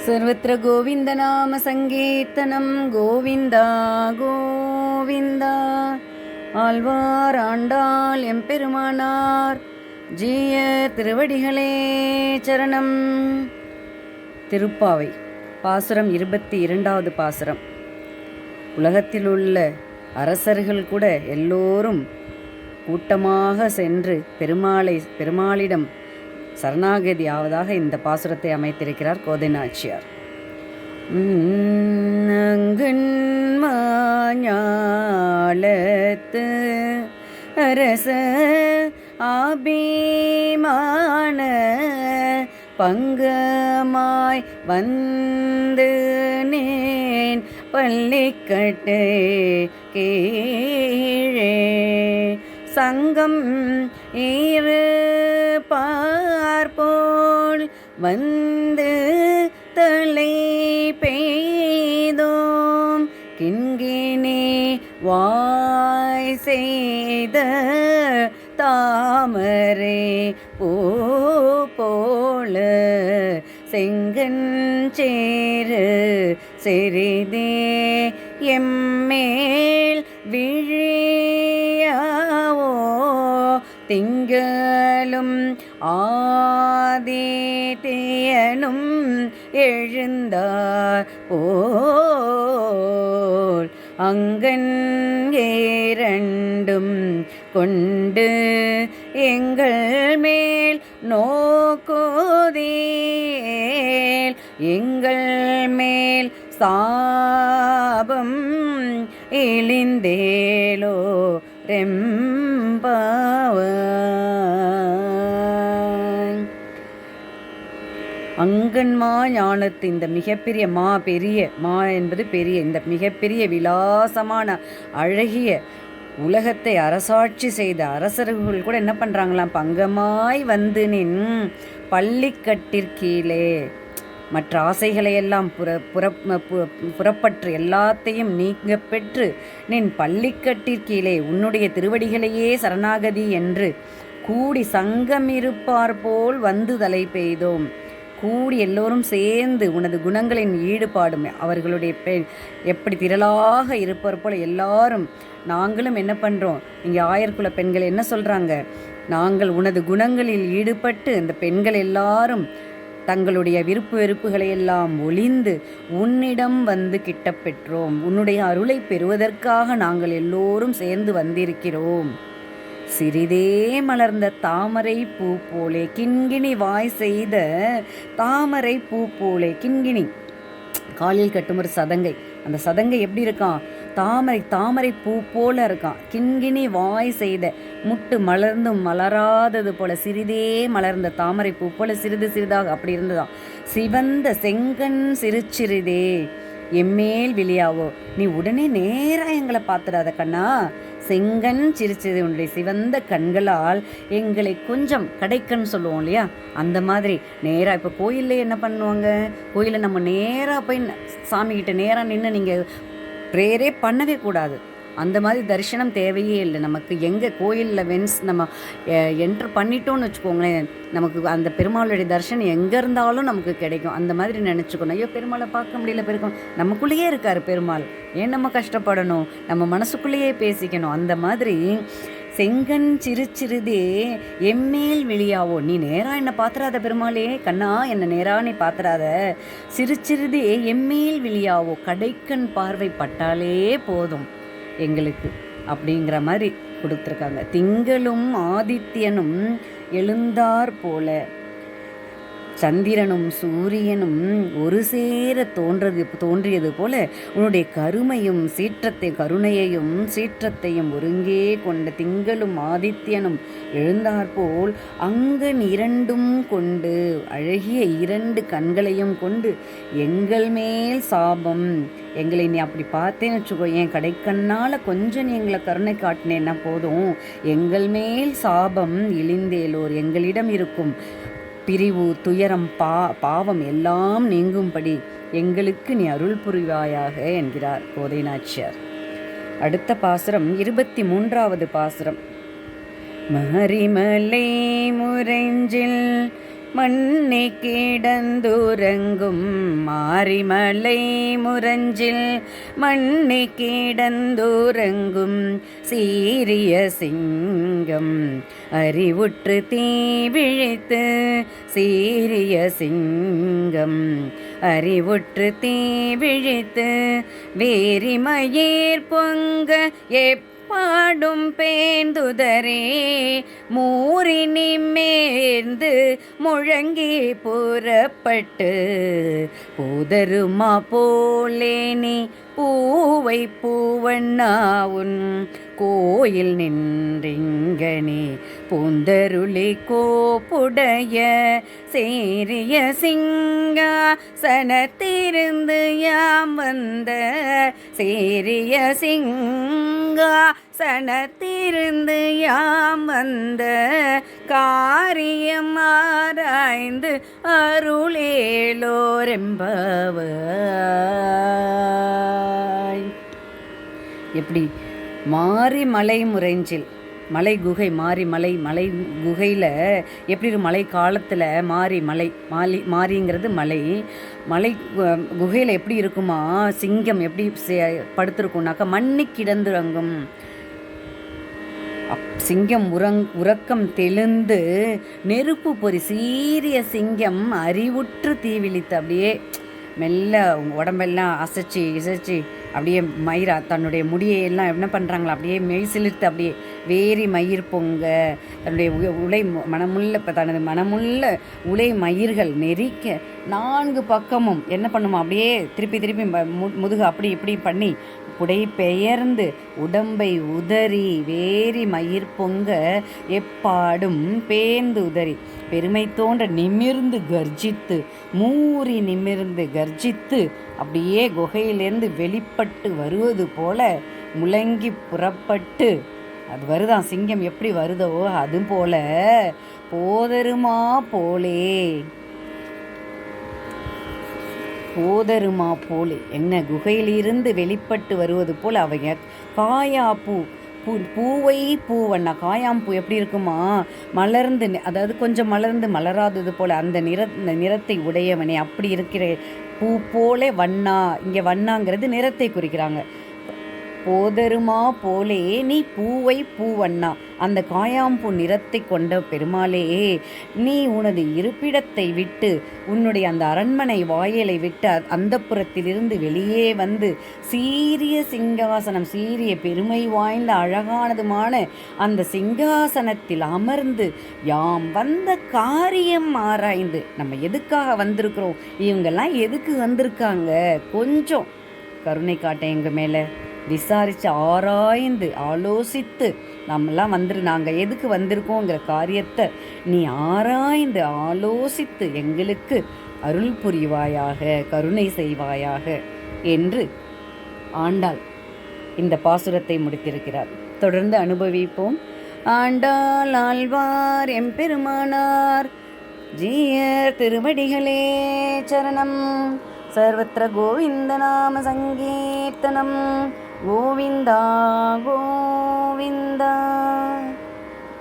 सर्वत्र गोविन्दनामसङ्कीर्तनं गोविन्दा गोविन्दा ஆழ்வார் ஆண்டாள் எம்பெருமானார் ஜீய திருவடிகளே சரணம். திருப்பாவை பாசுரம் 22வது பாசுரம். உலகத்தில் உள்ள அரசர்கள் கூட எல்லோரும் கூட்டமாக சென்று பெருமாளிடம் சரணாகதி ஆவதாக இந்த பாசுரத்தை அமைத்திருக்கிறார் கோதை நாச்சியார். அங்கன்மாஞாலத்து அரச ஆபிமான பங்கமாய் வந்து நேன் பள்ளிக்கட்டு கீழே சங்கம் ஈரு பார்ப்போல் வந்து தலை பெய்தோம் கிண்கிணி வாய் செய்த தாமரை பூ போல செங்கன் சேரு செறிதே எம்மேல் விழியாவோ திங்களும் ஆதித்யனும் எழுந்தார் போல் அங்கன் இரண்டும் கொண்டு எங்கள் மேல் நோக்குதேல் எங்கள் மேல் சாபம் இழிந்தேலோ ரெம்பாவாய். அங்கன்மா ஞானத்து இந்த மிகப்பெரிய பெரிய என்பது பெரிய இந்த மிகப்பெரிய விலாசமான அழகிய உலகத்தை அரசாட்சி செய்த அரசர்கள் கூட என்ன பண்ணுறாங்களாம், பங்கமாய் வந்து நின் பள்ளிக்கட்டிற்கீழே மற்ற ஆசைகளையெல்லாம் புறப்பற்று எல்லாத்தையும் நீங்க பெற்று நின் பள்ளிக்கட்டிற்கீழே உன்னுடைய திருவடிகளையே சரணாகதி என்று கூடி சங்கமிருப்பார் போல் வந்து தலை பெய்தோம். கூடி எல்லோரும் சேர்ந்து உனது குணங்களின் ஈடுபாடும் அவர்களுடைய எப்படி திரளாக இருப்பார் போல் எல்லாரும் நாங்களும் என்ன பண்ணுறோம், இங்கே ஆயர்குல பெண்கள் என்ன சொல்கிறாங்க, நாங்கள் உனது குணங்களில் ஈடுபட்டு இந்த பெண்கள் எல்லாரும் தங்களுடைய விருப்பு வெறுப்புகளை எல்லாம் ஒளிந்து உன்னிடம் வந்து கிட்ட பெற்றோம். உன்னுடைய அருளை பெறுவதற்காக நாங்கள் எல்லோரும் சேர்ந்து வந்திருக்கிறோம். சிறிதே மலர்ந்த தாமரை பூ போலே கிண்கிணி வாய் செய்த தாமரை பூ போலே. கிண்கிணி காலில் கட்டும் ஒரு சதங்கை, அந்த சதங்கை எப்படி இருக்கான், தாமரை பூ போல இருக்கான். கிண்கிணி வாய் செய்த முட்டு மலர்ந்தும் மலராதது போல சிறிதே மலர்ந்த தாமரை பூ போல சிறிது சிறிதாக அப்படி இருந்ததான். சிவந்த செங்கன் சிறுச்சிறிதே எம்மேல் விழியாவோ, நீ உடனே நேராக எங்களை பார்த்துடாத கண்ணா, செங்கன் சிரிச்சது உன்னுடைய சிவந்த கண்களால் எங்களை கொஞ்சம் கடைக்கண் சொல்லுவோம் இல்லையா, அந்த மாதிரி நேராக இப்போ கோயிலில் என்ன பண்ணுவாங்க, கோயிலில் நம்ம நேராக போய் சாமிக்கிட்ட நேராக நின்று நீங்கள் ப்ரேயரே பண்ணவே கூடாது. அந்த மாதிரி தரிசனம் தேவையே இல்லை நமக்கு. எங்கே கோயிலில் நம்ம என்ட்ரு பண்ணிட்டோன்னு வச்சுக்கோங்களேன், நமக்கு அந்த பெருமாளுடைய தரிசனம் எங்கே இருந்தாலும் நமக்கு கிடைக்கும். அந்த மாதிரி நினச்சிக்கணும். ஐயோ பெருமாளை பார்க்க முடியல, நமக்குள்ளேயே இருக்கார் பெருமாள், ஏன் நம்ம கஷ்டப்படணும், நம்ம மனசுக்குள்ளேயே பேசிக்கணும். அந்த மாதிரி செங்கன் சிறுதே எம்மேல் விழியாவோ, நீ நேராக என்னை பார்த்துறாத பெருமாளே, கண்ணா என்னை நேராக நீ பார்த்துறாத, சிறுதே எம்மேல் விழியாவோ, கடைக்கண் பார்வை பட்டாலே போதும் எங்களுக்கு அப்படிங்கிற மாதிரி கொடுத்துருக்காங்க. திங்களும் ஆதித்யனும் எழுந்தார் போல, சந்திரனும் சூரியனும் ஒரு சேர தோன்றியது போல உன்னுடைய கருணையையும் சீற்றத்தையும் ஒருங்கே கொண்ட திங்களும் ஆதித்யனும் எழுந்தாற்போல் அங்கன் இரண்டும் கொண்டு அழகிய 2 கண்களையும் கொண்டு எங்கள் மேல் சாபம், எங்களை நீ அப்படி பார்த்தேன்னு வச்சுக்கோ, என் கடைக்கண்ணால் கொஞ்சம் நீ எங்களை கருணை காட்டினேன்னா போதும், எங்கள் மேல் சாபம் இழிந்தேலோர், எங்களிடம் இருக்கும் பிரிவு துயரம் பாவம் எல்லாம் நீங்கும்படி எங்களுக்கு நீ அருள் புரிவாயாக என்கிறார் கோதை நாச்சியார். அடுத்த பாசுரம் 23வது பாசுரம். மரிமலை முறைஞ்சில் மண்ணை கிடந்துறங்கும் மாரிமலை முரஞ்சில் மண்ணை கிடந்துறங்கும் சீரிய சிங்கம் அறிவுற்று தீவிழித்து சீரிய சிங்கம் அறிவுற்று தீவிழித்து வேரிமயிர் பொங்க பாடும் பேந்துதரே மூறி நிமிர்ந்து முழங்கி புறப்பட்டு பூதருமா போலே நீ பூவை பூவண்ணாவுன் கோயில் நின்றிங்கனே பூந்தருளி கோப்புடைய சேரிய சிங்காசனத்திருந்து யாம் வந்த சேரிய சிங்காசனத்திருந்து யாம் வந்த காரியம் ஆராய்ந்து அருளேலோரெம்பவாய். எப்படி மாரிமலை முரஞ்சில் மலை குகை மாரிமலை மலை குகையில் எப்படி ஒரு மழை காலத்தில் மாரிங்கிறது மலை குகையில் எப்படி இருக்குமா சிங்கம் எப்படி படுத்திருக்கும்னாக்கா மண்ணி கிடந்துறங்கும் சிங்கம் உறக்கம் தெளிந்து நெருப்பு பொறி சீரிய சிங்கம் அறிவுற்று தீவிழித்து அப்படியே மெல்ல உடம்பெல்லாம் இசைச்சி அப்படியே மயிரா தன்னுடைய முடியெல்லாம் என்ன பண்ணுறாங்களா அப்படியே மெய் சிலிர்த்து அப்படியே வேரி மயிர் பொங்க தன்னுடைய உலை தனது மனமுள்ள உலை மயிர்கள் நெரிக்க 4 பக்கமும் என்ன பண்ணுமா அப்படியே திருப்பி முதுகு அப்படி இப்படி பண்ணி புடை பெயர்ந்து உடம்பை உதறி வேரி மயிர் பொங்க எப்பாடும் பேர்ந்து உதறி பெருமை தோன்ற நிமிர்ந்து கர்ஜித்து மூறி நிமிர்ந்து கர்ஜித்து அப்படியே குகையிலேருந்து வெளிப்பட்டு வருவது போல முழங்கி புறப்பட்டு அது வருதான் சிங்கம் எப்படி வருதோ அது போல போதருமா போலே என்ன குகையிலிருந்து வெளிப்பட்டு வருவது போல் அவங்க காயாப்பூ பூவை பூவண்ணா காயாம்பூ எப்படி இருக்குமா மலர்ந்து அதாவது கொஞ்சம் மலராதது போல் அந்த நிறத்தை உடையவனே அப்படி இருக்கிற பூ போலே வண்ணா இங்கே வண்ணாங்கிறது நிறத்தை குறிக்கிறாங்க. போதருமா போலே நீ பூவை பூவண்ணா அந்த காயாம்பூ நிறத்தை கொண்ட பெருமாளே நீ உனது இருப்பிடத்தை விட்டு உன்னுடைய அந்த அரண்மனை வாயிலை விட்டு அந்த புறத்திலிருந்து வெளியே வந்து சீரிய சிங்காசனம் சீரிய பெருமை வாய்ந்த அழகானதுமான அந்த சிங்காசனத்தில் அமர்ந்து யாம் வந்த காரியம் ஆராய்ந்து நம்ம எதுக்காக வந்திருக்கிறோம் இவங்கெல்லாம் எதுக்கு வந்திருக்காங்க கொஞ்சம் கருணை காட்டேன் எங்கள் மேலே விசாரித்து ஆராய்ந்து ஆலோசித்து நம்மெல்லாம் நாங்கள் எதுக்கு வந்திருக்கோங்கிற காரியத்தை நீ ஆராய்ந்து ஆலோசித்து எங்களுக்கு அருள் புரிவாயாக கருணை செய்வாயாக என்று ஆண்டாள் இந்த பாசுரத்தை முடித்திருக்கிறார். தொடர்ந்து அனுபவிப்போம். ஆண்டாள் ஆழ்வார் எம்பெருமானார் ஜீயர் திருவடிகளே சரணம். सर्वत्र गोविन्दनाम सङ्कीर्तनं गोविन्दा गोविन्दा.